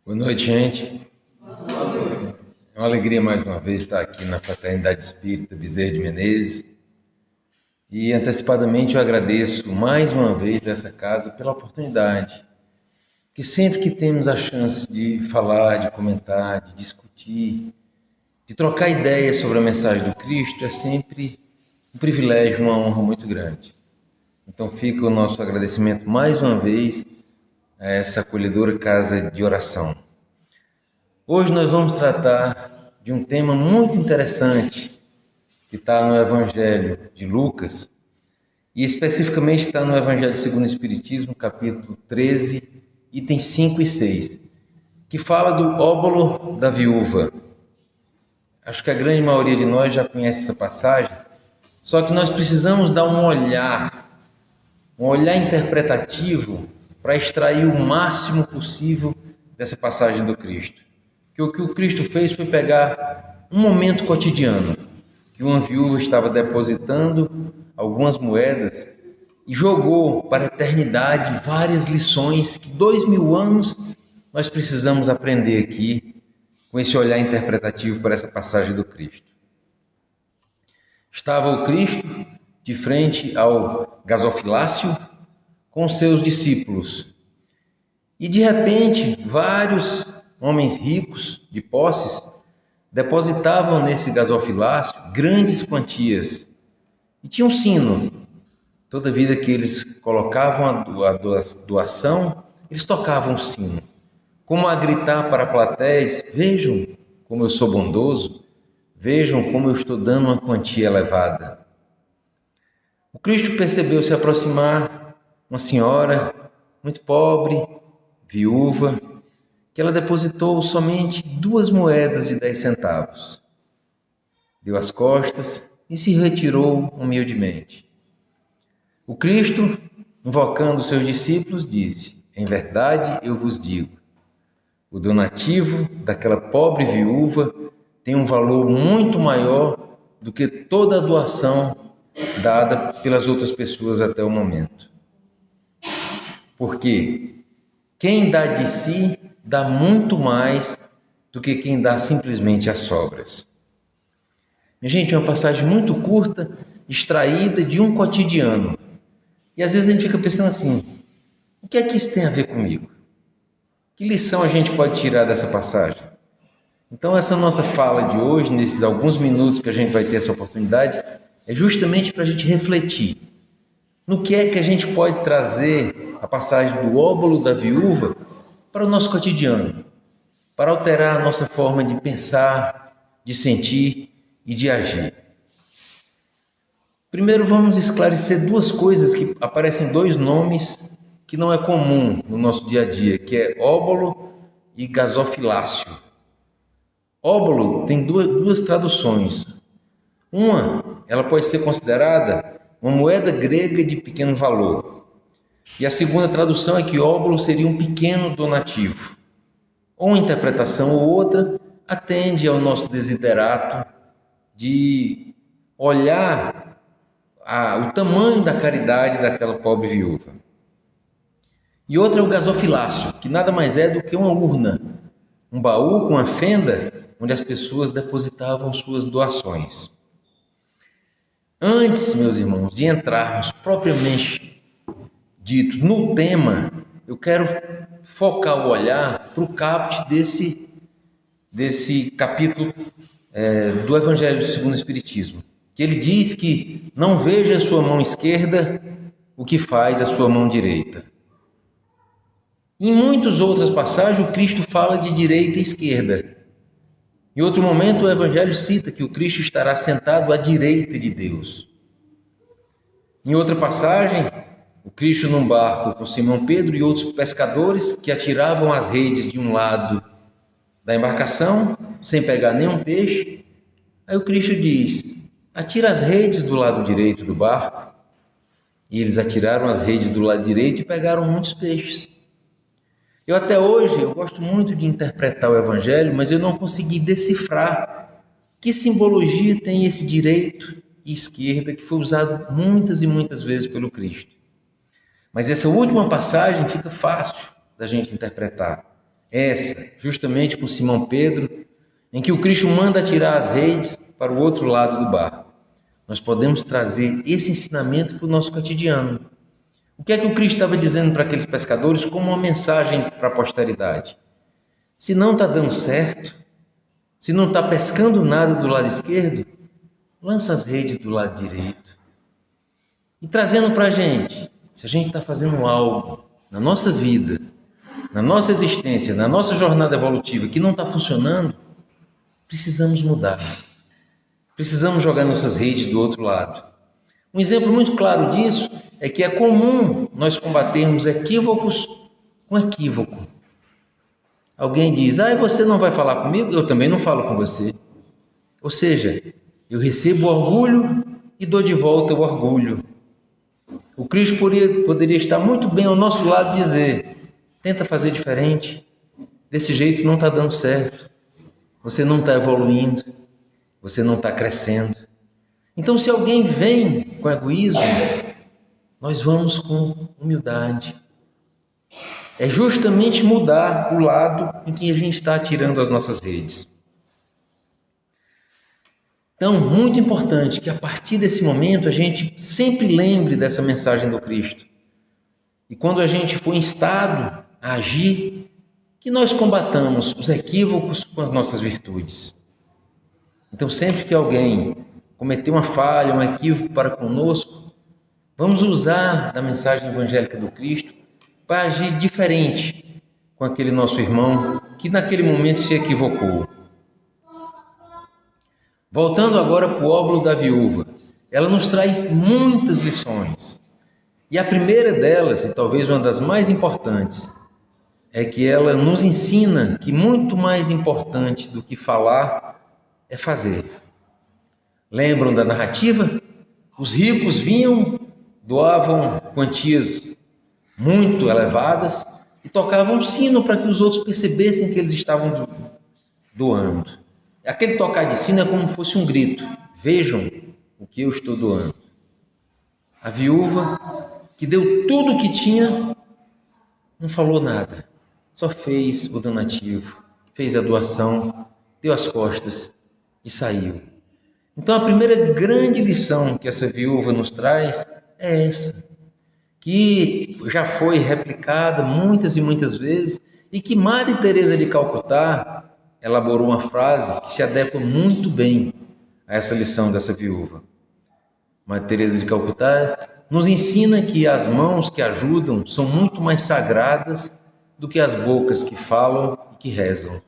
Boa noite, gente. É uma alegria mais uma vez estar aqui na Fraternidade Espírita Bezerra de Menezes. E antecipadamente eu agradeço mais uma vez essa casa pela oportunidade, que sempre que temos a chance de falar, de comentar, de discutir, de trocar ideias sobre a mensagem do Cristo, é sempre um privilégio, uma honra muito grande. Então fica o nosso agradecimento mais uma vez a essa acolhedora casa de oração. Hoje nós vamos tratar de um tema muito interessante que está no Evangelho de Lucas e especificamente está no Evangelho segundo o Espiritismo, capítulo 13, itens 5 e 6, que fala do óbolo da viúva. Acho que a grande maioria de nós já conhece essa passagem, só que nós precisamos dar um olhar interpretativo para extrair o máximo possível dessa passagem do Cristo. Que o que o Cristo fez foi pegar um momento cotidiano, que uma viúva estava depositando algumas moedas e jogou para a eternidade várias lições que 2000 anos nós precisamos aprender aqui com esse olhar interpretativo para essa passagem do Cristo. Estava o Cristo de frente ao gasofilácio com seus discípulos e de repente vários homens ricos de posses depositavam nesse gasofilácio grandes quantias e tinha um sino. Toda vida que eles colocavam a doação, eles tocavam o sino, como a gritar para a plateia: vejam como eu sou bondoso, vejam como eu estou dando uma quantia elevada. O Cristo percebeu se aproximar uma senhora muito pobre, viúva, que ela depositou somente 2 moedas de 10 centavos. Deu as costas e se retirou humildemente. O Cristo, invocando seus discípulos, disse: em verdade eu vos digo, o donativo daquela pobre viúva tem um valor muito maior do que toda a doação dada pelas outras pessoas até o momento. Porque quem dá de si dá muito mais do que quem dá simplesmente as sobras. Minha gente, é uma passagem muito curta, extraída de um cotidiano. E às vezes a gente fica pensando assim: o que é que isso tem a ver comigo? Que lição a gente pode tirar dessa passagem? Então essa nossa fala de hoje, nesses alguns minutos que a gente vai ter essa oportunidade, é justamente para a gente refletir no que é que a gente pode trazer a passagem do óbolo da viúva para o nosso cotidiano, para alterar a nossa forma de pensar, de sentir e de agir. Primeiro vamos esclarecer 2 coisas que aparecem 2 nomes que não é comum no nosso dia a dia, que é óbolo e gasofilácio. Óbolo tem duas traduções. Uma, ela pode ser considerada uma moeda grega de pequeno valor. E a segunda tradução é que óbolo seria um pequeno donativo. Uma interpretação ou outra atende ao nosso desiderato de olhar o tamanho da caridade daquela pobre viúva. E outra é o gasofilácio, que nada mais é do que uma urna, um baú com uma fenda onde as pessoas depositavam suas doações. Antes, meus irmãos, de entrarmos propriamente dito no tema, eu quero focar o olhar para o caput desse capítulo do Evangelho segundo o Espiritismo, que ele diz que não veja a sua mão esquerda o que faz a sua mão direita. Em muitas outras passagens, o Cristo fala de direita e esquerda. Em outro momento, o Evangelho cita que o Cristo estará sentado à direita de Deus. Em outra passagem, o Cristo num barco com Simão Pedro e outros pescadores que atiravam as redes de um lado da embarcação, sem pegar nenhum peixe. Aí o Cristo diz: atira as redes do lado direito do barco. E eles atiraram as redes do lado direito e pegaram muitos peixes. Eu até hoje, eu gosto muito de interpretar o Evangelho, mas eu não consegui decifrar que simbologia tem esse direito e esquerda que foi usado muitas e muitas vezes pelo Cristo. Mas essa última passagem fica fácil da gente interpretar. essa, justamente com Simão Pedro, em que o Cristo manda tirar as redes para o outro lado do barco. Nós podemos trazer esse ensinamento para o nosso cotidiano. O que é que o Cristo estava dizendo para aqueles pescadores como uma mensagem para a posteridade? Se não está dando certo, se não está pescando nada do lado esquerdo, lança as redes do lado direito. E trazendo para a gente, se a gente está fazendo algo na nossa vida, na nossa existência, na nossa jornada evolutiva que não está funcionando, precisamos mudar. Precisamos jogar nossas redes do outro lado. Um exemplo muito claro disso é que é comum nós combatermos equívocos com equívoco. Alguém diz, você não vai falar comigo? Eu também não falo com você. Ou seja, eu recebo o orgulho e dou de volta o orgulho. O Cristo poderia estar muito bem ao nosso lado e dizer, tenta fazer diferente, desse jeito não está dando certo, você não está evoluindo, você não está crescendo. Então, se alguém vem com egoísmo, nós vamos com humildade. É justamente mudar o lado em que a gente está tirando as nossas redes. Então, muito importante que a partir desse momento a gente sempre lembre dessa mensagem do Cristo. E quando a gente for instado a agir, que nós combatamos os equívocos com as nossas virtudes. Então, sempre que alguém cometer uma falha, um equívoco para conosco, vamos usar da mensagem evangélica do Cristo para agir diferente com aquele nosso irmão que naquele momento se equivocou. Voltando agora para o óbolo da viúva, ela nos traz muitas lições. E a primeira delas, e talvez uma das mais importantes, é que ela nos ensina que muito mais importante do que falar é fazer. Lembram da narrativa? Os ricos vinham, doavam quantias muito elevadas e tocavam um sino para que os outros percebessem que eles estavam doando. Aquele tocar de sino é como se fosse um grito. Vejam o que eu estou doando. A viúva, que deu tudo o que tinha, não falou nada. Só fez o donativo, fez a doação, deu as costas e saiu. Então a primeira grande lição que essa viúva nos traz é essa, que já foi replicada muitas e muitas vezes e que Madre Teresa de Calcutá elaborou uma frase que se adequa muito bem a essa lição dessa viúva. Madre Teresa de Calcutá nos ensina que as mãos que ajudam são muito mais sagradas do que as bocas que falam e que rezam.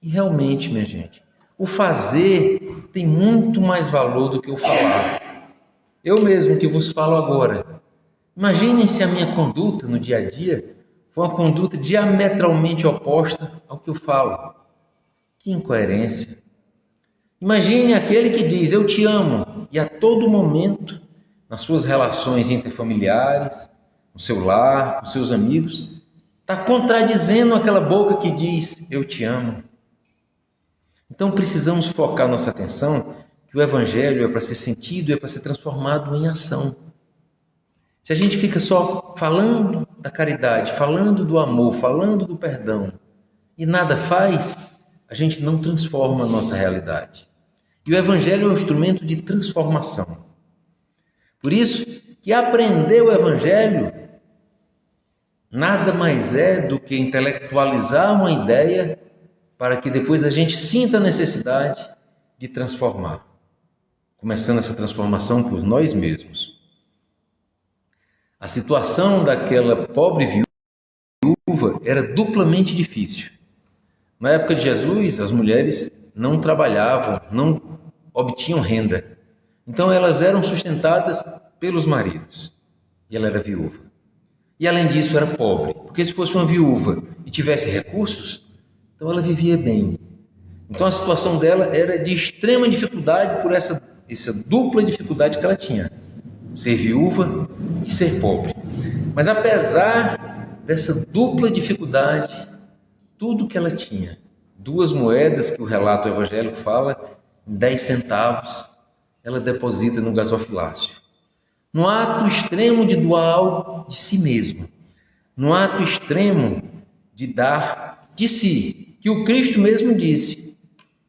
E realmente, minha gente, o fazer tem muito mais valor do que o falar. Eu mesmo que vos falo agora, imaginem se a minha conduta no dia a dia for uma conduta diametralmente oposta ao que eu falo. Que incoerência! Imagine aquele que diz, eu te amo, e a todo momento, nas suas relações interfamiliares, no seu lar, com seus amigos, está contradizendo aquela boca que diz, eu te amo. Então precisamos focar nossa atenção que o Evangelho é para ser sentido, é para ser transformado em ação. Se a gente fica só falando da caridade, falando do amor, falando do perdão e nada faz, a gente não transforma a nossa realidade. E o Evangelho é um instrumento de transformação. Por isso que aprender o Evangelho nada mais é do que intelectualizar uma ideia para que depois a gente sinta a necessidade de transformar. Começando essa transformação por nós mesmos. A situação daquela pobre viúva era duplamente difícil. Na época de Jesus, as mulheres não trabalhavam, não obtinham renda. Então elas eram sustentadas pelos maridos. E ela era viúva. E além disso era pobre. Porque se fosse uma viúva e tivesse recursos, então ela vivia bem. Então a situação dela era de extrema dificuldade por essa dupla dificuldade que ela tinha. Ser viúva e ser pobre. Mas apesar dessa dupla dificuldade, tudo que ela tinha, 2 moedas que o relato evangélico fala, 10 centavos, ela deposita no gasofilácio. No ato extremo de doar algo de si mesmo, no ato extremo de dar de si, que o Cristo mesmo disse,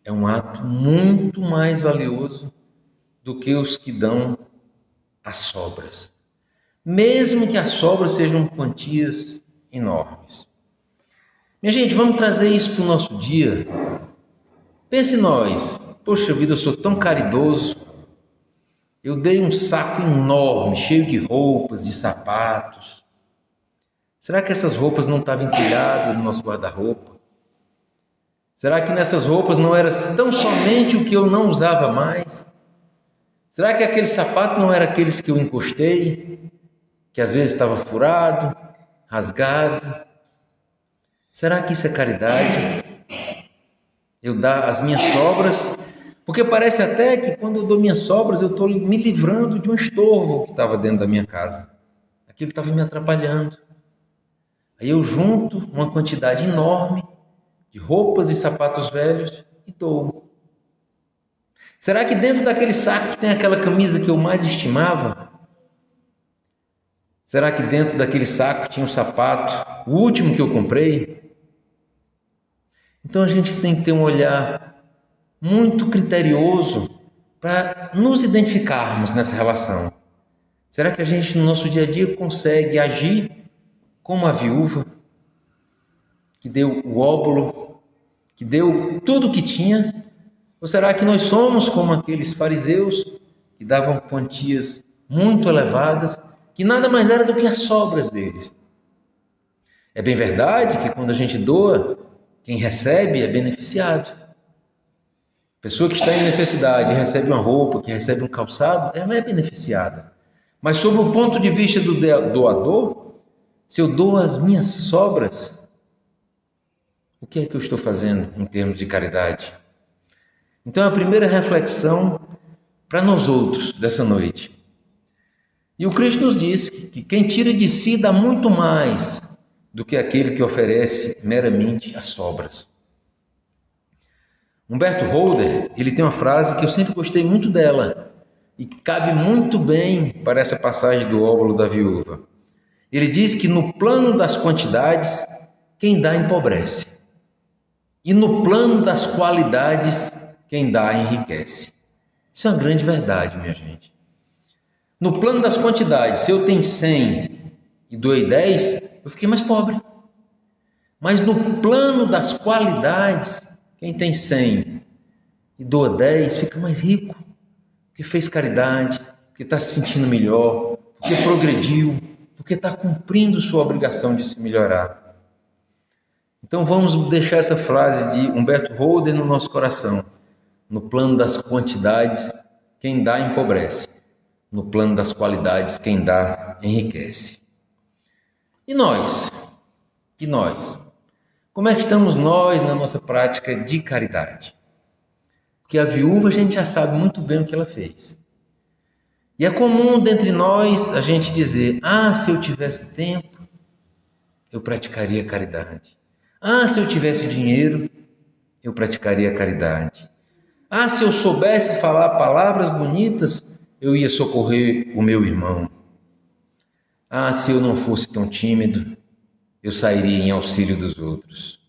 é um ato muito mais valioso do que os que dão as sobras, mesmo que as sobras sejam quantias enormes. Minha gente, vamos trazer isso para o nosso dia. Pense nós, poxa vida, eu sou tão caridoso, eu dei um saco enorme, cheio de roupas, de sapatos. Será que essas roupas não estavam empilhadas no nosso guarda-roupa? Será que nessas roupas não era tão somente o que eu não usava mais? Será que aquele sapato não era aqueles que eu encostei, que às vezes estava furado, rasgado? Será que isso é caridade? Eu dar as minhas sobras? Porque parece até que quando eu dou minhas sobras, eu estou me livrando de um estorvo que estava dentro da minha casa. Aquilo estava me atrapalhando. Aí eu junto uma quantidade enorme de roupas e sapatos velhos e dou. Será que dentro daquele saco tem aquela camisa que eu mais estimava? Será que dentro daquele saco tinha um sapato, o último que eu comprei? Então a gente tem que ter um olhar muito criterioso para nos identificarmos nessa relação. Será que a gente no nosso dia a dia consegue agir como a viúva, que deu o óbolo, que deu tudo o que tinha? Ou será que nós somos como aqueles fariseus que davam quantias muito elevadas, que nada mais era do que as sobras deles? É bem verdade que quando a gente doa, quem recebe é beneficiado. A pessoa que está em necessidade recebe uma roupa, que recebe um calçado, ela é beneficiada. Mas sob o ponto de vista do doador, se eu dou as minhas sobras, o que é que eu estou fazendo em termos de caridade? Então, a primeira reflexão para nós outros dessa noite. E o Cristo nos diz que quem tira de si dá muito mais do que aquele que oferece meramente as sobras. Humberto Holder, ele tem uma frase que eu sempre gostei muito dela e cabe muito bem para essa passagem do óbolo da viúva. Ele diz que no plano das quantidades, quem dá empobrece. E no plano das qualidades, quem dá enriquece. Isso é uma grande verdade, minha gente. No plano das quantidades, se eu tenho 100 e doei 10, eu fiquei mais pobre. Mas no plano das qualidades, quem tem 100 e doa 10, fica mais rico. Porque fez caridade, porque está se sentindo melhor, porque progrediu, porque está cumprindo sua obrigação de se melhorar. Então vamos deixar essa frase de Humberto Holder no nosso coração. No plano das quantidades, quem dá empobrece. No plano das qualidades, quem dá enriquece. E nós? E nós? Como é que estamos nós na nossa prática de caridade? Porque a viúva a gente já sabe muito bem o que ela fez. E é comum dentre nós a gente dizer: se eu tivesse tempo, eu praticaria caridade. Se eu tivesse dinheiro, eu praticaria caridade. Se eu soubesse falar palavras bonitas, eu ia socorrer o meu irmão. Se eu não fosse tão tímido, eu sairia em auxílio dos outros.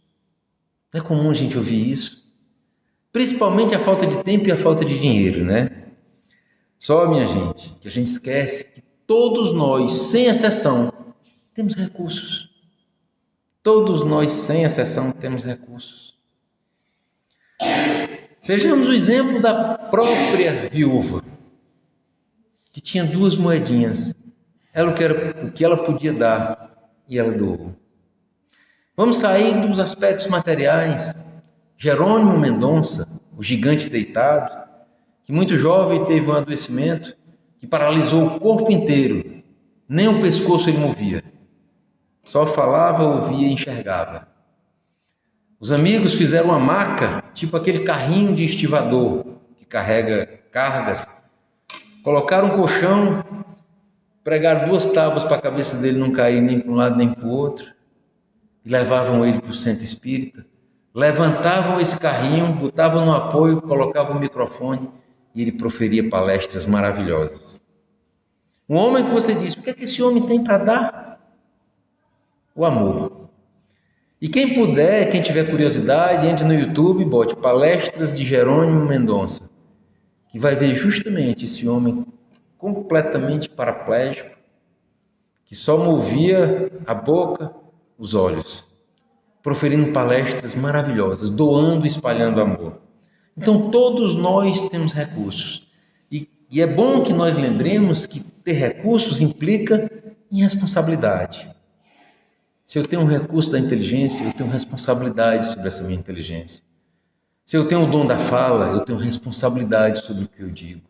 Não é comum a gente ouvir isso? Principalmente a falta de tempo e a falta de dinheiro, né? Só, minha gente, que a gente esquece que todos nós, sem exceção, temos recursos. Todos nós, sem exceção, temos recursos. Vejamos o exemplo da própria viúva, que tinha 2 moedinhas. O que ela podia dar, e ela doou. Vamos sair dos aspectos materiais. Jerônimo Mendonça, o gigante deitado, que muito jovem teve um adoecimento que paralisou o corpo inteiro, nem o pescoço ele movia. Só falava, ouvia e enxergava. Os amigos fizeram uma maca, tipo aquele carrinho de estivador que carrega cargas. Colocaram um colchão, pregaram 2 tábuas para a cabeça dele não cair nem para um lado nem para o outro. E levavam ele para o centro espírita. Levantavam esse carrinho, botavam no apoio, colocavam o microfone e ele proferia palestras maravilhosas. Um homem que você diz: o que é que esse homem tem para dar? O amor. E quem puder, quem tiver curiosidade, entre no YouTube e bote palestras de Jerônimo Mendonça, que vai ver justamente esse homem completamente paraplégico, que só movia a boca, os olhos, proferindo palestras maravilhosas, doando e espalhando amor. Então todos nós temos recursos. E é bom que nós lembremos que ter recursos implica em responsabilidade. Se eu tenho um recurso da inteligência, eu tenho responsabilidade sobre essa minha inteligência. Se eu tenho o dom da fala, eu tenho responsabilidade sobre o que eu digo.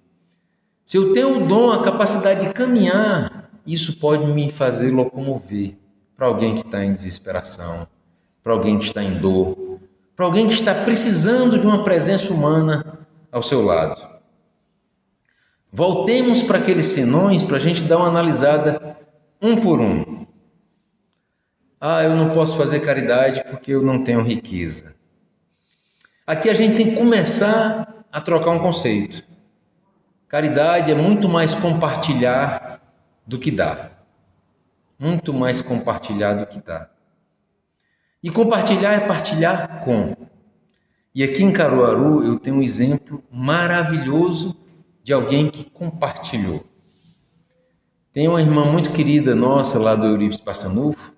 Se eu tenho o dom, a capacidade de caminhar, isso pode me fazer locomover para alguém que está em desesperação, para alguém que está em dor, para alguém que está precisando de uma presença humana ao seu lado. Voltemos para aqueles senões para a gente dar uma analisada um por um. Eu não posso fazer caridade porque eu não tenho riqueza. Aqui a gente tem que começar a trocar um conceito. Caridade é muito mais compartilhar do que dar. Muito mais compartilhar do que dar. E compartilhar é partilhar com. E aqui em Caruaru eu tenho um exemplo maravilhoso de alguém que compartilhou. Tem uma irmã muito querida nossa lá do Eurípides Passanufo,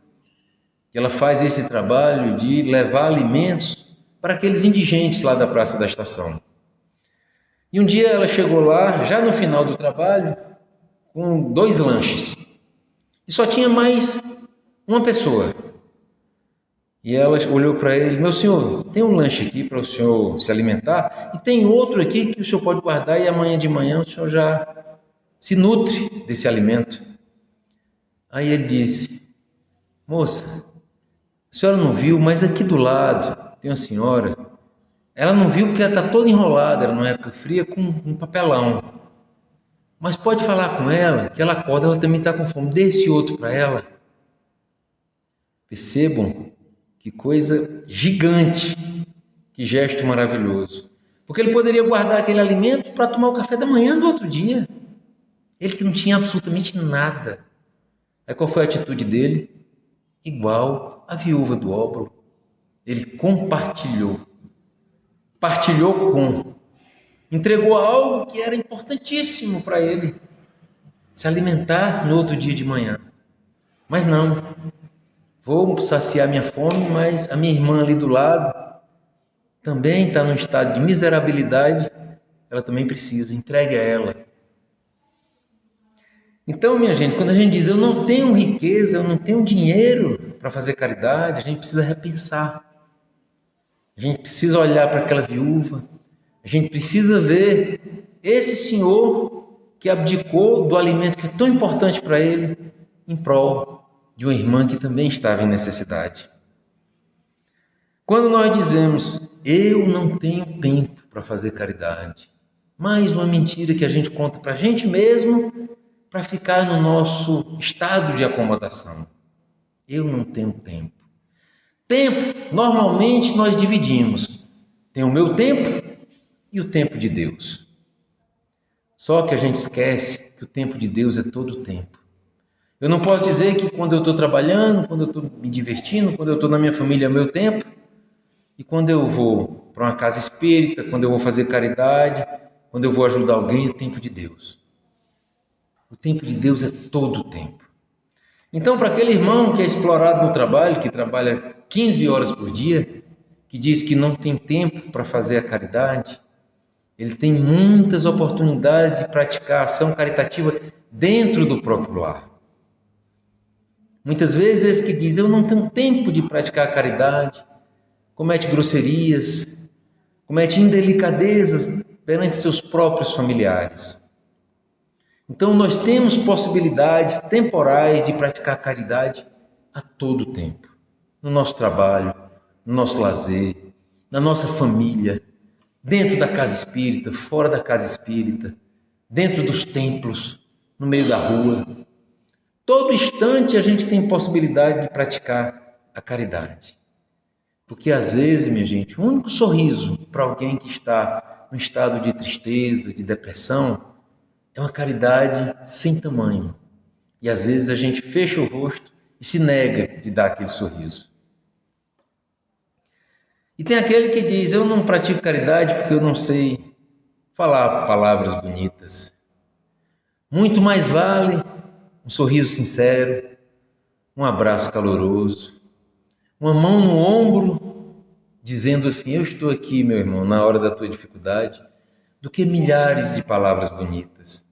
que ela faz esse trabalho de levar alimentos para aqueles indigentes lá da Praça da Estação. E um dia ela chegou lá, já no final do trabalho, com 2 lanches. E só tinha mais uma pessoa. E ela olhou para ele: meu senhor, tem um lanche aqui para o senhor se alimentar, e tem outro aqui que o senhor pode guardar e amanhã de manhã o senhor já se nutre desse alimento. Aí ele disse: moça, a senhora não viu, mas aqui do lado tem uma senhora. Ela não viu porque ela está toda enrolada, era numa época fria, com um papelão. Mas pode falar com ela, que ela acorda, ela também está com fome. Dê esse outro para ela. Percebam que coisa gigante, que gesto maravilhoso. Porque ele poderia guardar aquele alimento para tomar o café da manhã do outro dia. Ele que não tinha absolutamente nada. Aí qual foi a atitude dele? Igual a viúva do óbolo. Ele compartilhou. Partilhou com. Entregou algo que era importantíssimo para ele. Se alimentar no outro dia de manhã. Mas não. Vou saciar minha fome, mas a minha irmã ali do lado também está num estado de miserabilidade. Ela também precisa. Entregue a ela. Então, minha gente, quando a gente diz eu não tenho riqueza, eu não tenho dinheiro para fazer caridade, a gente precisa repensar. A gente precisa olhar para aquela viúva. A gente precisa ver esse senhor que abdicou do alimento que é tão importante para ele em prol de uma irmã que também estava em necessidade. Quando nós dizemos eu não tenho tempo para fazer caridade, mais uma mentira que a gente conta para a gente mesmo para ficar no nosso estado de acomodação. Eu não tenho tempo. Tempo, normalmente nós dividimos. Tem o meu tempo e o tempo de Deus. Só que a gente esquece que o tempo de Deus é todo o tempo. Eu não posso dizer que quando eu estou trabalhando, quando eu estou me divertindo, quando eu estou na minha família é o meu tempo, e quando eu vou para uma casa espírita, quando eu vou fazer caridade, quando eu vou ajudar alguém, é tempo de Deus. O tempo de Deus é todo o tempo. Então, para aquele irmão que é explorado no trabalho, que trabalha 15 horas por dia, que diz que não tem tempo para fazer a caridade, ele tem muitas oportunidades de praticar ação caritativa dentro do próprio lar. Muitas vezes esse que diz, eu não tenho tempo de praticar a caridade, comete grosserias, comete indelicadezas perante seus próprios familiares. Então nós temos possibilidades temporais de praticar a caridade a todo tempo. No nosso trabalho, no nosso lazer, na nossa família, dentro da casa espírita, fora da casa espírita, dentro dos templos, no meio da rua. Todo instante a gente tem possibilidade de praticar a caridade. Porque às vezes, minha gente, o único sorriso para alguém que está num estado de tristeza, de depressão, é uma caridade sem tamanho. E às vezes a gente fecha o rosto e se nega de dar aquele sorriso. E tem aquele que diz: eu não pratico caridade porque eu não sei falar palavras bonitas. Muito mais vale um sorriso sincero, um abraço caloroso, uma mão no ombro, dizendo assim: eu estou aqui, meu irmão, na hora da tua dificuldade, do que milhares de palavras bonitas.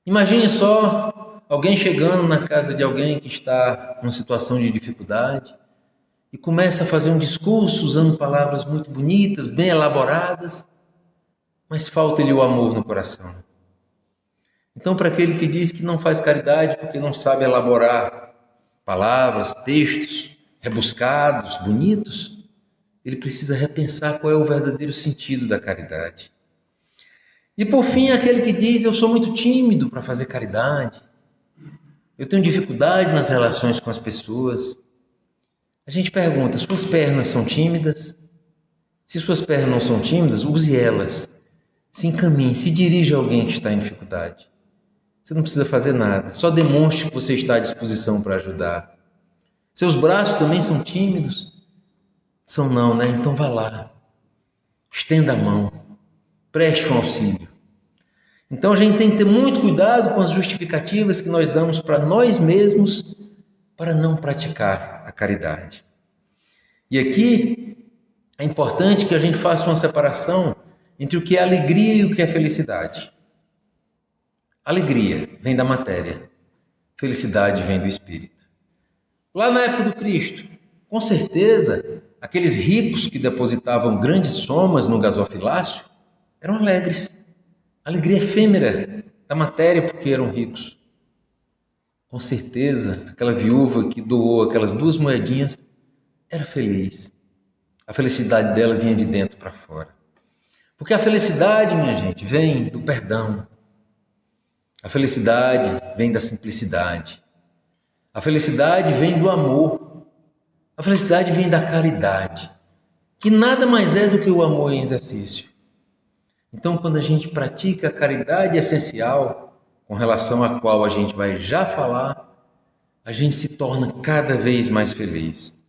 Imagine só alguém chegando na casa de alguém que está numa situação de dificuldade e começa a fazer um discurso usando palavras muito bonitas, bem elaboradas, mas falta-lhe o amor no coração. Então, para aquele que diz que não faz caridade porque não sabe elaborar palavras, textos rebuscados, bonitos, ele precisa repensar qual é o verdadeiro sentido da caridade. E por fim, aquele que diz: eu sou muito tímido para fazer caridade, eu tenho dificuldade nas relações com as pessoas. A gente pergunta: suas pernas são tímidas? Se suas pernas não são tímidas, use elas. Se encaminhe, se dirija a alguém que está em dificuldade. Você não precisa fazer nada, só demonstre que você está à disposição para ajudar. Seus braços também são tímidos? São não, né? Então vá lá, estenda a mão, preste um auxílio. Então a gente tem que ter muito cuidado com as justificativas que nós damos para nós mesmos para não praticar a caridade. E aqui é importante que a gente faça uma separação entre o que é alegria e o que é felicidade. Alegria vem da matéria, felicidade vem do espírito. Lá na época do Cristo, com certeza, aqueles ricos que depositavam grandes somas no gasofilácio eram alegres. Alegria efêmera da matéria porque eram ricos. Com certeza, aquela viúva que doou aquelas 2 moedinhas era feliz. A felicidade dela vinha de dentro para fora. Porque a felicidade, minha gente, vem do perdão. A felicidade vem da simplicidade. A felicidade vem do amor. A felicidade vem da caridade, que nada mais é do que o amor em exercício. Então, quando a gente pratica a caridade essencial, com relação à qual a gente vai já falar, a gente se torna cada vez mais feliz.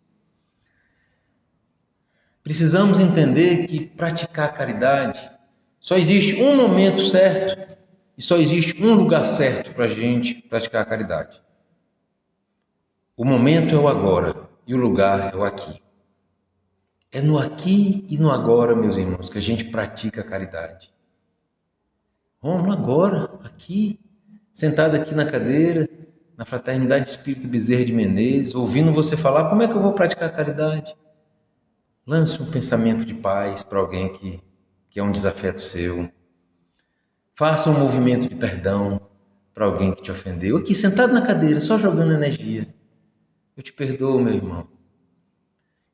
Precisamos entender que praticar a caridade só existe um momento certo e só existe um lugar certo para a gente praticar a caridade. O momento é o agora e o lugar é o aqui. É no aqui e no agora, meus irmãos, que a gente pratica a caridade. Vamos agora, aqui, sentado aqui na cadeira, na Fraternidade Espírita Bezerra de Menezes, ouvindo você falar: como é que eu vou praticar a caridade? Lance um pensamento de paz para alguém que é um desafeto seu. Faça um movimento de perdão para alguém que te ofendeu. Aqui, sentado na cadeira, só jogando energia. Eu te perdoo, meu irmão.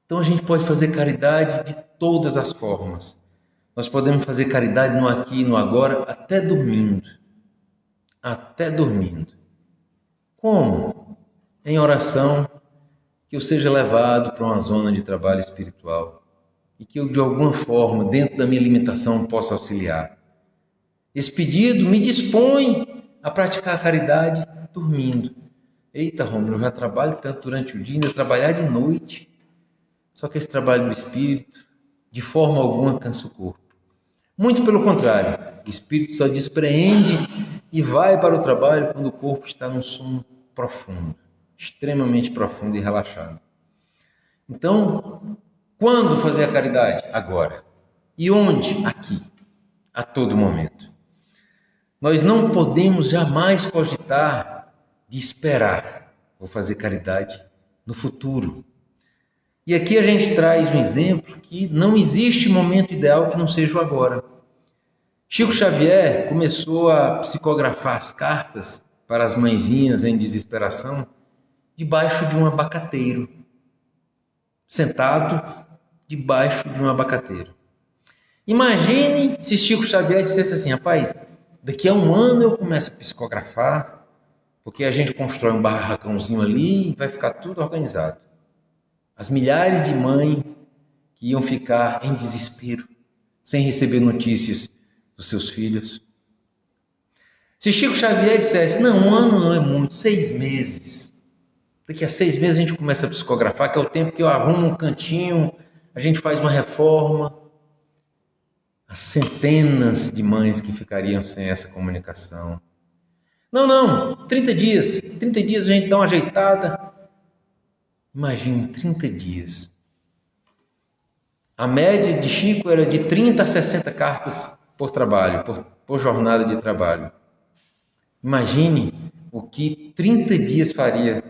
Então a gente pode fazer caridade de todas as formas. Nós podemos fazer caridade no aqui e no agora, até dormindo. Até dormindo. Como? Em oração, que eu seja levado para uma zona de trabalho espiritual e que eu, de alguma forma, dentro da minha limitação, possa auxiliar. Esse pedido me dispõe a praticar a caridade dormindo. Eita, Rômulo, eu já trabalho tanto durante o dia, ainda trabalhar de noite. Só que esse trabalho do espírito, de forma alguma, cansa o corpo. Muito pelo contrário, o espírito só despreende e vai para o trabalho quando o corpo está num sono profundo, extremamente profundo e relaxado. Então, quando fazer a caridade? Agora. E onde? Aqui, a todo momento. Nós não podemos jamais cogitar de esperar ou fazer caridade no futuro. E aqui a gente traz um exemplo que não existe momento ideal que não seja o agora. Chico Xavier começou a psicografar as cartas para as mãezinhas em desesperação debaixo de um abacateiro, sentado debaixo de um abacateiro. Imagine se Chico Xavier dissesse assim: rapaz, daqui a 1 ano eu começo a psicografar, porque a gente constrói um barracãozinho ali e vai ficar tudo organizado. As milhares de mães que iam ficar em desespero, sem receber notícias dos seus filhos. Se Chico Xavier dissesse: não, 1 ano não é muito, 6 meses. Daqui a 6 meses a gente começa a psicografar, que é o tempo que eu arrumo um cantinho a gente faz uma reforma. As centenas de mães que ficariam sem essa comunicação. Não, 30 dias. 30 dias a gente dá uma ajeitada. Imagine 30 dias. A média de Chico era de 30 a 60 cartas por trabalho, por jornada de trabalho. Imagine o que 30 dias faria.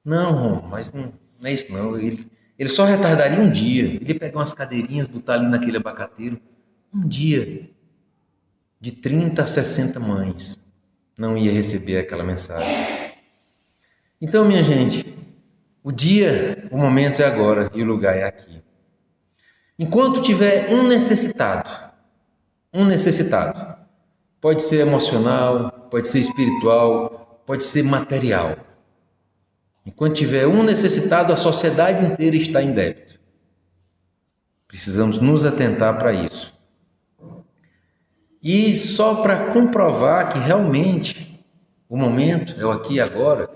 Não, mas não é isso não. Ele só retardaria um dia. Ele ia pegar umas cadeirinhas, botar ali naquele abacateiro. Um dia de 30 a 60 mães não ia receber aquela mensagem. Então, minha gente, o momento é agora e o lugar é aqui. Enquanto tiver um necessitado, pode ser emocional, pode ser espiritual, pode ser material. Enquanto tiver um necessitado, a sociedade inteira está em débito. Precisamos nos atentar para isso. E só para comprovar que realmente o momento é o aqui e agora,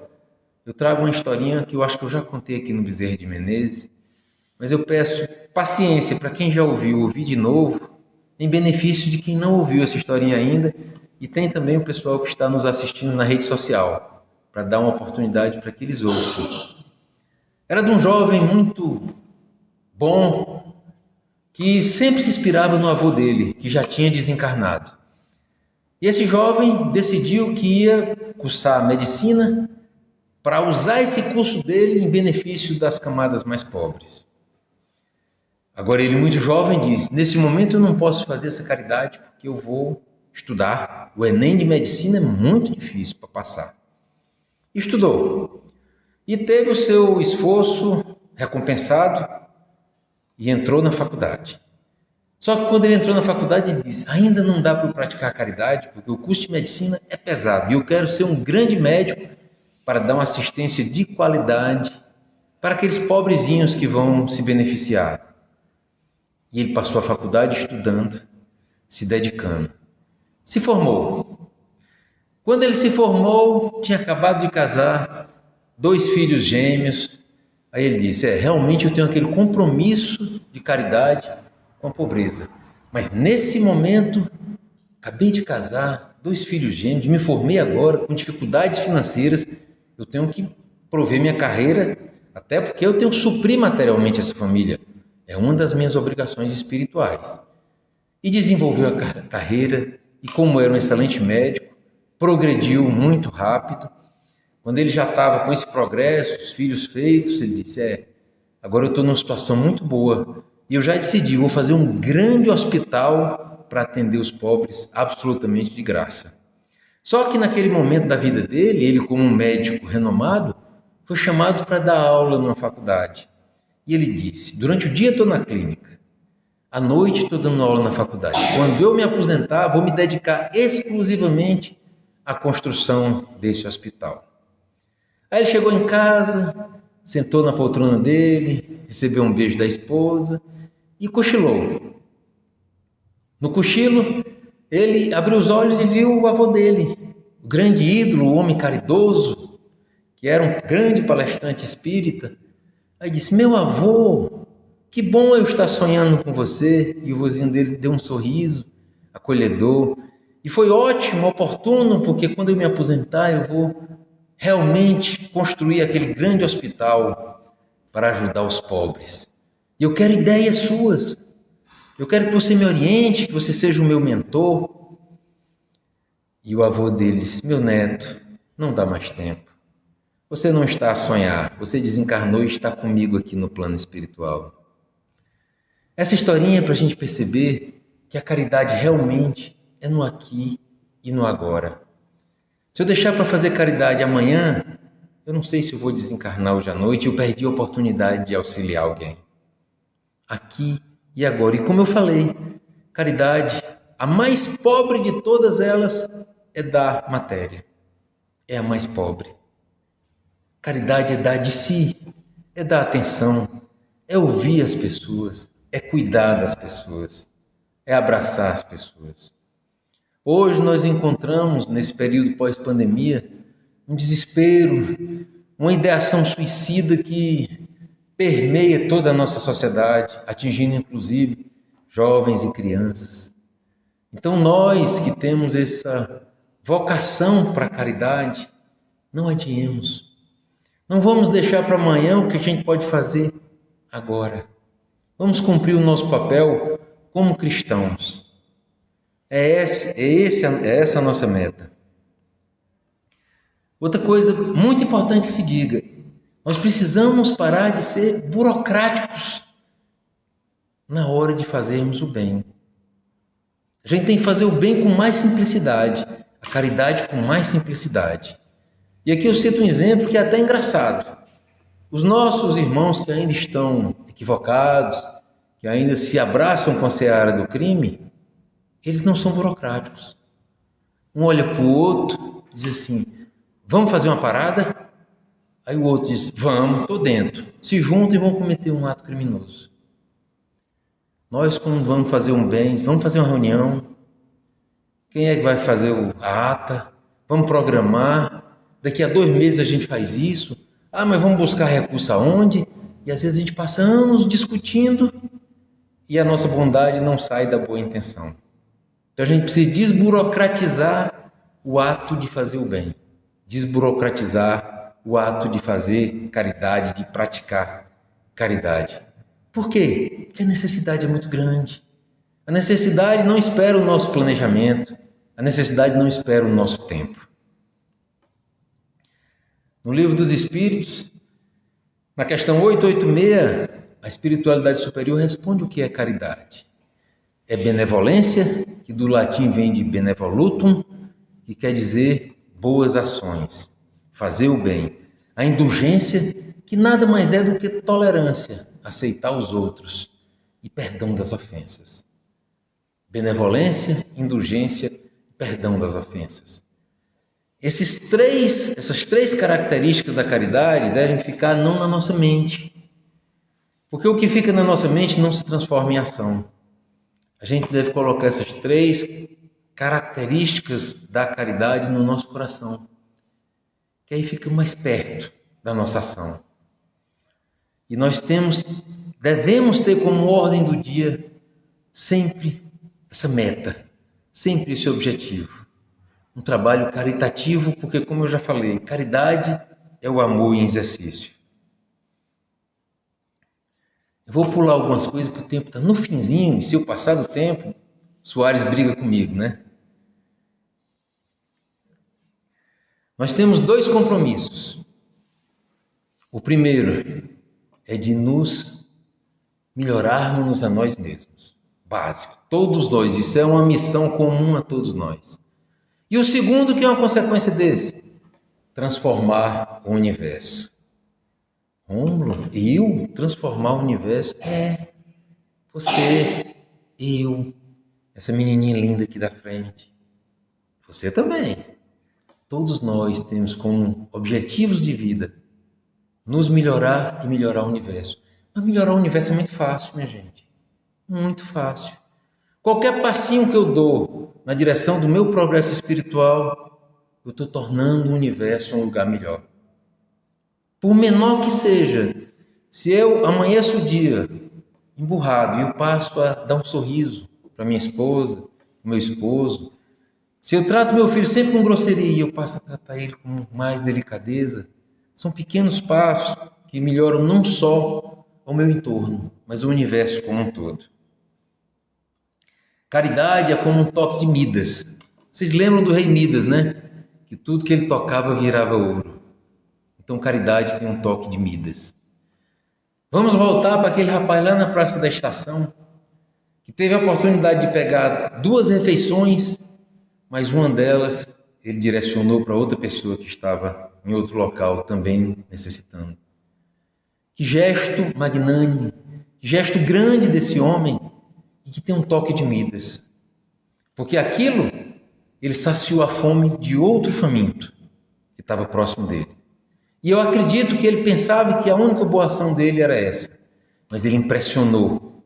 eu trago uma historinha que eu acho que eu já contei aqui no Bezerra de Menezes, mas eu peço paciência para quem já ouviu, ouvir de novo, em benefício de quem não ouviu essa historinha ainda, e tem também o pessoal que está nos assistindo na rede social, para dar uma oportunidade para que eles ouçam. Era de um jovem muito bom, que sempre se inspirava no avô dele, que já tinha desencarnado. E esse jovem decidiu que ia cursar medicina para usar esse curso dele em benefício das camadas mais pobres. Agora ele, muito jovem, disse: nesse momento eu não posso fazer essa caridade porque eu vou estudar. O Enem de medicina é muito difícil para passar. Estudou e teve o seu esforço recompensado e entrou na faculdade. Só que quando ele entrou na faculdade, ele disse: ainda não dá para eu praticar a caridade, porque o curso de medicina é pesado e eu quero ser um grande médico para dar uma assistência de qualidade para aqueles pobrezinhos que vão se beneficiar. E ele passou a faculdade estudando, se dedicando. Se formou. Quando ele se formou, tinha acabado de casar, 2 filhos gêmeos. Aí ele disse: realmente eu tenho aquele compromisso de caridade com a pobreza. Mas nesse momento, acabei de casar, 2 filhos gêmeos, me formei agora com dificuldades financeiras, eu tenho que prover minha carreira, até porque eu tenho que suprir materialmente essa família. É uma das minhas obrigações espirituais. E desenvolveu a carreira, e como era um excelente médico, progrediu muito rápido. Quando ele já estava com esse progresso, os filhos feitos, ele disse: agora eu estou numa situação muito boa, e eu já decidi, vou fazer um grande hospital para atender os pobres absolutamente de graça. Só que naquele momento da vida dele, ele como um médico renomado, foi chamado para dar aula numa faculdade. E ele disse: durante o dia estou na clínica, à noite estou dando aula na faculdade. Quando eu me aposentar, vou me dedicar exclusivamente à construção desse hospital. Aí ele chegou em casa, sentou na poltrona dele, recebeu um beijo da esposa e cochilou. No cochilo, ele abriu os olhos e viu o avô dele, o grande ídolo, o homem caridoso, que era um grande palestrante espírita. Aí disse: meu avô, que bom eu estar sonhando com você. E o vozinho dele deu um sorriso acolhedor. E foi ótimo, oportuno, porque quando eu me aposentar eu vou realmente construir aquele grande hospital para ajudar os pobres. E eu quero ideias suas. Eu quero que você me oriente, que você seja o meu mentor. E o avô dele disse: meu neto, não dá mais tempo. Você não está a sonhar, você desencarnou e está comigo aqui no plano espiritual. Essa historinha é para a gente perceber que a caridade realmente é no aqui e no agora. Se eu deixar para fazer caridade amanhã, eu não sei se eu vou desencarnar hoje à noite, eu perdi a oportunidade de auxiliar alguém. Aqui e agora. E como eu falei, caridade, a mais pobre de todas elas é dar matéria. É a mais pobre. Caridade é dar de si, é dar atenção, é ouvir as pessoas, é cuidar das pessoas, é abraçar as pessoas. Hoje nós encontramos, nesse período pós-pandemia, um desespero, uma ideação suicida que permeia toda a nossa sociedade, atingindo inclusive jovens e crianças. Então nós que temos essa vocação para a caridade, não adiemos. Não vamos deixar para amanhã o que a gente pode fazer agora. Vamos cumprir o nosso papel como cristãos. É essa a nossa meta. Outra coisa muito importante que se diga, nós precisamos parar de ser burocráticos na hora de fazermos o bem. A gente tem que fazer o bem com mais simplicidade, a caridade com mais simplicidade. E aqui eu cito um exemplo que é até engraçado. Os nossos irmãos que ainda estão equivocados, que ainda se abraçam com a seara do crime, eles não são burocráticos. Um olha para o outro, diz assim, vamos fazer uma parada? Aí o outro diz, vamos, estou dentro. Se juntam e vão cometer um ato criminoso. Nós, quando vamos fazer um bem, vamos fazer uma reunião, quem é que vai fazer a ata? Vamos programar, daqui a 2 meses a gente faz isso. Ah, mas vamos buscar recurso aonde? E às vezes a gente passa anos discutindo e a nossa bondade não sai da boa intenção. Então a gente precisa desburocratizar o ato de fazer o bem. Desburocratizar o ato de fazer caridade, de praticar caridade. Por quê? Porque a necessidade é muito grande. A necessidade não espera o nosso planejamento. A necessidade não espera o nosso tempo. No Livro dos Espíritos, na questão 886, a espiritualidade superior responde o que é caridade. É benevolência, que do latim vem de benevolutum, que quer dizer boas ações, fazer o bem. A indulgência, que nada mais é do que tolerância, aceitar os outros e perdão das ofensas. Benevolência, indulgência, perdão das ofensas. Essas três características da caridade devem ficar não na nossa mente. Porque o que fica na nossa mente não se transforma em ação. A gente deve colocar essas 3 características da caridade no nosso coração. Que aí fica mais perto da nossa ação. E nós devemos ter como ordem do dia sempre essa meta, sempre esse objetivo. Um trabalho caritativo, porque como eu já falei, caridade é o amor em exercício. Eu vou pular algumas coisas que o tempo está no finzinho, e se eu passar do tempo, Soares briga comigo, né? Nós temos 2 compromissos. O primeiro é de nos melhorarmos a nós mesmos. Básico. Todos nós. Isso é uma missão comum a todos nós. E o segundo, que é uma consequência desse, transformar o universo. Rômulo, eu transformar o universo? Você, eu, essa menininha linda aqui da frente. Você também. Todos nós temos como objetivos de vida nos melhorar e melhorar o universo. Mas melhorar o universo é muito fácil, minha gente. Muito fácil. Qualquer passinho que eu dou na direção do meu progresso espiritual, eu estou tornando o universo um lugar melhor. Por menor que seja, se eu amanheço o dia emburrado e eu passo a dar um sorriso para minha esposa, meu esposo, se eu trato meu filho sempre com grosseria e eu passo a tratar ele com mais delicadeza, são pequenos passos que melhoram não só o meu entorno, mas o universo como um todo. Caridade é como um toque de Midas. Vocês lembram do rei Midas, né? Que tudo que ele tocava virava ouro. Então caridade tem um toque de Midas. Vamos voltar para aquele rapaz lá na Praça da Estação, que teve a oportunidade de pegar 2 refeições, mas uma delas ele direcionou para outra pessoa que estava em outro local também necessitando. Que gesto magnânimo, que gesto grande desse homem, e que tem um toque de Midas. Porque aquilo, ele saciou a fome de outro faminto que estava próximo dele. E eu acredito que ele pensava que a única boa ação dele era essa. Mas ele impressionou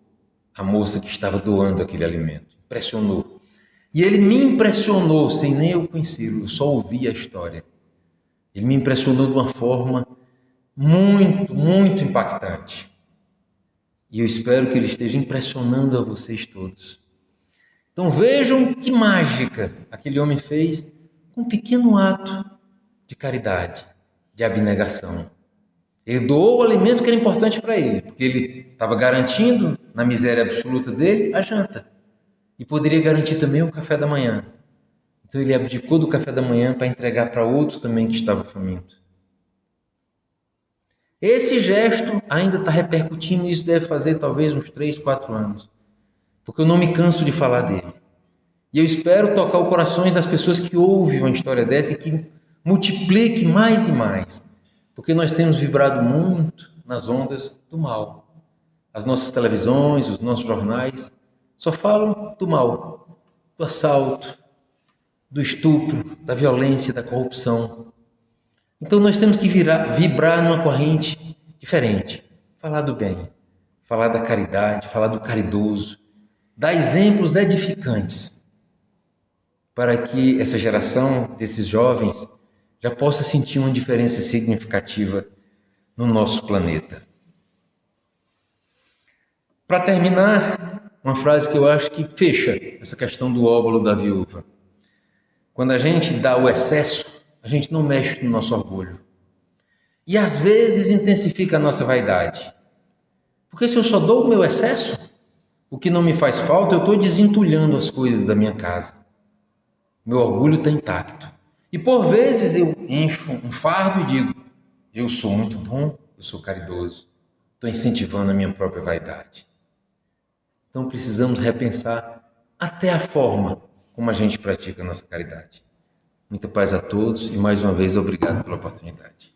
a moça que estava doando aquele alimento. Impressionou. E ele me impressionou sem nem eu conhecê-lo, eu só ouvi a história. Ele me impressionou de uma forma muito, muito impactante. E eu espero que ele esteja impressionando a vocês todos. Então vejam que mágica aquele homem fez com um pequeno ato de caridade, de abnegação. Ele doou o alimento que era importante para ele, porque ele estava garantindo, na miséria absoluta dele, a janta. E poderia garantir também o café da manhã. Então ele abdicou do café da manhã para entregar para outro também que estava faminto. Esse gesto ainda está repercutindo, e isso deve fazer talvez uns 3, 4 anos. Porque eu não me canso de falar dele. E eu espero tocar os corações das pessoas que ouvem uma história dessa e que multiplique mais e mais. Porque nós temos vibrado muito nas ondas do mal. As nossas televisões, os nossos jornais só falam do mal, do assalto, do estupro, da violência, da corrupção. Então nós temos que vibrar numa corrente diferente. Falar do bem, falar da caridade, falar do caridoso, dar exemplos edificantes para que essa geração desses jovens já possa sentir uma diferença significativa no nosso planeta. Para terminar, uma frase que eu acho que fecha essa questão do óbolo da viúva. Quando a gente dá o excesso, a gente não mexe no nosso orgulho. E às vezes intensifica a nossa vaidade. Porque se eu só dou o meu excesso, o que não me faz falta, eu estou desentulhando as coisas da minha casa. Meu orgulho está intacto. E por vezes eu encho um fardo e digo, eu sou muito bom, eu sou caridoso. Estou incentivando a minha própria vaidade. Então precisamos repensar até a forma como a gente pratica a nossa caridade. Muita paz a todos e mais uma vez obrigado pela oportunidade.